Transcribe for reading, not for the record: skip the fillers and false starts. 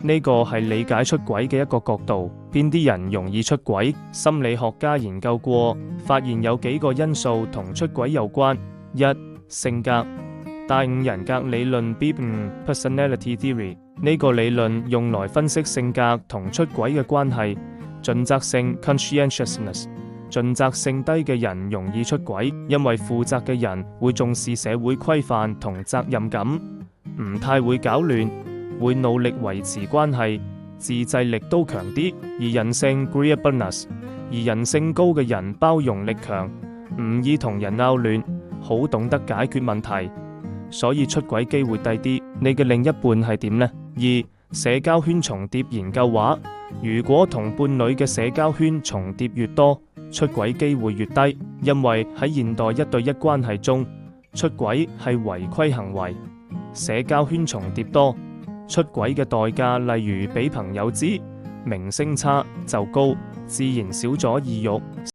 呢個係理解出軌嘅一個角度。邊啲人容易出軌？心理學家研究過，發現有幾個因素同出軌有關。一、性格。第五人格理論 B5 Personality Theory 呢個理論用來分析性格同出軌嘅關係。盡責性 Conscientiousness。盡責性低嘅人容易出軌，因為負責嘅人會重視社會規範同責任感，唔太會搞亂，會努力維持關係，自制力都強啲。而人性 Agreeableness， 而人性高嘅人包容力強，唔易同人拗亂，好懂得解決問題，所以出軌機會低啲。你嘅另一半係點呢？二、社交圈重疊研究話，如果同伴侶嘅社交圈重疊越多，出軌機會越低，因為喺現代一對一關係中，出軌係違規行為。社交圈重疊多，出軌嘅代價，例如俾朋友知，名聲差就高，自然少咗意欲。